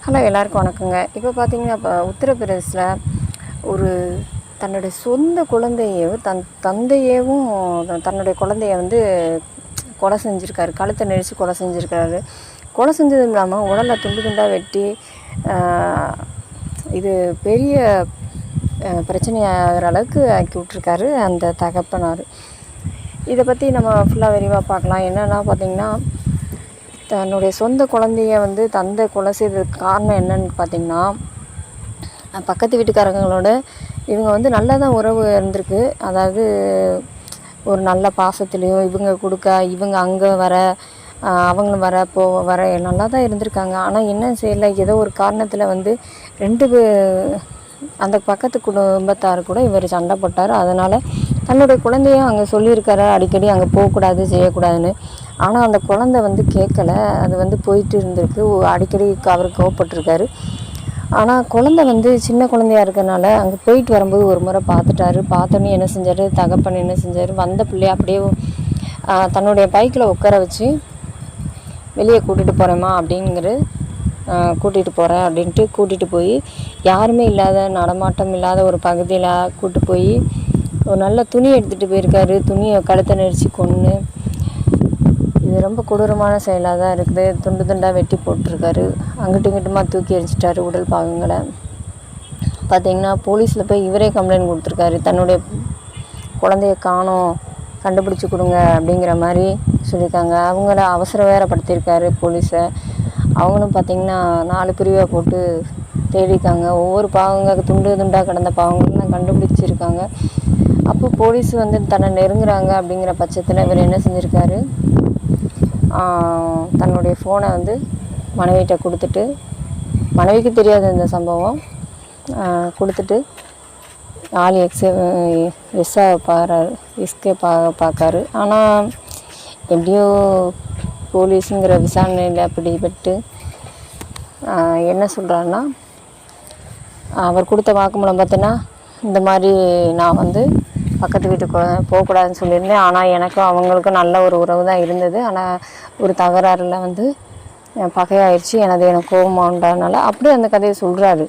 Hello எல்லாருக்கும் வணக்கங்க. இப்போ பார்த்தீங்கன்னா, இப்போ உத்தரப்பிரதேசில் ஒரு தன்னுடைய சொந்த குழந்தையோ தந்தையவும் தன்னுடைய குழந்தைய வந்து கொலை செஞ்சுருக்காரு. கழுத்தை நெரிச்சு கொலை செஞ்சுருக்காரு. கொலை செஞ்சதும் இல்லாமல் உடலை துண்டு துண்டாக வெட்டி இது பெரிய பிரச்சனையாகிற அளவுக்கு ஆக்கி விட்ருக்காரு அந்த தகப்பனார். இதை பற்றி நம்ம ஃபுல்லாக விரிவாக பார்க்கலாம். என்னென்னா பார்த்திங்கன்னா, தன்னுடைய சொந்த குழந்தைய வந்து தந்தை கொலை செய்ததுக்கு காரணம் என்னன்னு பார்த்திங்கன்னா, பக்கத்து வீட்டுக்காரங்களோட இவங்க வந்து நல்லா தான் உறவு இருந்திருக்கு. அதாவது ஒரு நல்ல பாசத்துலேயும் இவங்க அங்கே வர அவங்களும் வர நல்லா தான் இருந்திருக்காங்க. ஆனால் என்ன செய்யலை, ஏதோ ஒரு காரணத்தில் வந்து அந்த பக்கத்து குடும்பத்தார் கூட இவர் சண்டை போட்டார். அதனால் தன்னுடைய குழந்தையும் அங்கே சொல்லியிருக்காரு, அடிக்கடி அங்கே போகக்கூடாது செய்யக்கூடாதுன்னு. ஆனால் அந்த குழந்தை வந்து கேட்கலை. அது வந்து போயிட்டு இருந்திருக்கு. அடிக்கடி அவர் கோவப்பட்டிருக்காரு. ஆனால் குழந்தை வந்து சின்ன குழந்தையாக இருக்கிறனால அங்கே போயிட்டு வரும்போது ஒரு முறை பார்த்துட்டாரு. பார்த்தோன்னே என்ன செஞ்சார், தகப்பன் என்ன செஞ்சார், வந்த பிள்ளைய அப்படியே தன்னுடைய பைக்கில் உட்கார வச்சு வெளியே கூட்டிகிட்டு போகிறேம்மா கூட்டிகிட்டு போகிறேன் அப்படின்ட்டு கூட்டிகிட்டு போய் யாருமே இல்லாத நடமாட்டம் இல்லாத ஒரு பகுதியில் கூப்பிட்டு போய் ஒரு நல்ல துணி எடுத்துகிட்டு போயிருக்காரு. துணியை கழுத்தை நெரிச்சு கொன்று, இது ரொம்ப கொடூரமான செயலாக தான் இருக்குது. துண்டு துண்டாக வெட்டி போட்டிருக்காரு. அங்கிட்டு இங்கிட்டுமா தூக்கி எரிச்சிட்டாரு உடல் பாகங்களை. பார்த்திங்கன்னா போலீஸில் போய் இவரே கம்ப்ளைண்ட் கொடுத்துருக்காரு. தன்னுடைய குழந்தைய காணோம், கண்டுபிடிச்சி கொடுங்க அப்படிங்கிற மாதிரி சொல்லியிருக்காங்க. அவங்கள அவசர வேறப்படுத்தியிருக்காரு போலீஸை. அவங்களும் பார்த்திங்கன்னா 4 பிரிவாக போட்டு தேடிக்காங்க. ஒவ்வொரு துண்டு துண்டாக கிடந்த பாவங்கள்லாம் கண்டுபிடிச்சிருக்காங்க. அப்போ போலீஸ் வந்து தன்னை நெருங்குறாங்க. அப்படிங்கிற பட்சத்தில் இவர் என்ன செஞ்சுருக்காரு, தன்னுடைய ஃபோனை வந்து மனைவிட்ட கொடுத்துட்டு, மனைவிக்கு தெரியாது இந்த சம்பவம், கொடுத்துட்டு ஆள் எஸ்கே பார்க்காரு. ஆனால் எப்படியோ போலீஸுங்கிற விசாரணையில் பிடிபட்டு என்ன சொல்கிறாருன்னா, அவர் கொடுத்த வாக்குமூலம் பார்த்தீங்கன்னா, இந்த மாதிரி நான் வந்து பக்கத்து வீட்டுக்கு போகக்கூடாதுன்னு சொல்லியிருந்தேன். ஆனால் எனக்கும் அவங்களுக்கும் நல்ல ஒரு உறவு தான் இருந்தது. ஆனால் ஒரு தகராறில் வந்து பகையாயிடுச்சு. எனக்கு கோபமாக உண்டானால அப்படியே அந்த கதையை சொல்கிறாரு.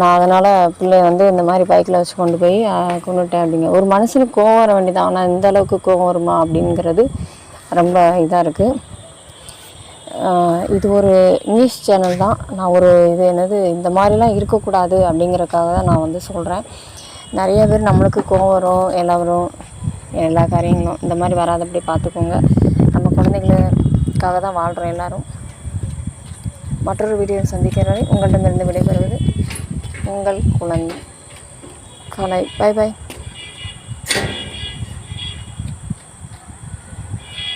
நான் அதனால் பிள்ளைய வந்து இந்த மாதிரி பைக்கில் வச்சு கொண்டு போய் கொண்டுட்டேன் அப்படிங்க. ஒரு மனுஷனுக்கு கோவம் வர வேண்டியதான். ஆனால் இந்த அளவுக்கு கோவம் வருமா அப்படிங்கிறது ரொம்ப இதாக இருக்குது. இது ஒரு நியூஸ் சேனல் தான். நான் இந்த மாதிரிலாம் இருக்கக்கூடாது அப்படிங்கிறதுக்காக தான் நான் வந்து சொல்கிறேன். நிறைய பேர் நம்மளுக்கு கோவம் வரும், எல்லா காரியங்களும் இந்த மாதிரி வராதபடி பார்த்துக்கோங்க. நம்ம குழந்தைகளுக்காக தான் வாழ்கிறோம் எல்லோரும். மற்றொரு வீடியோ சந்திக்கிற வரை உங்களிடமிருந்து விடைபெறுவது உங்கள் குழந்தை கலை. பை.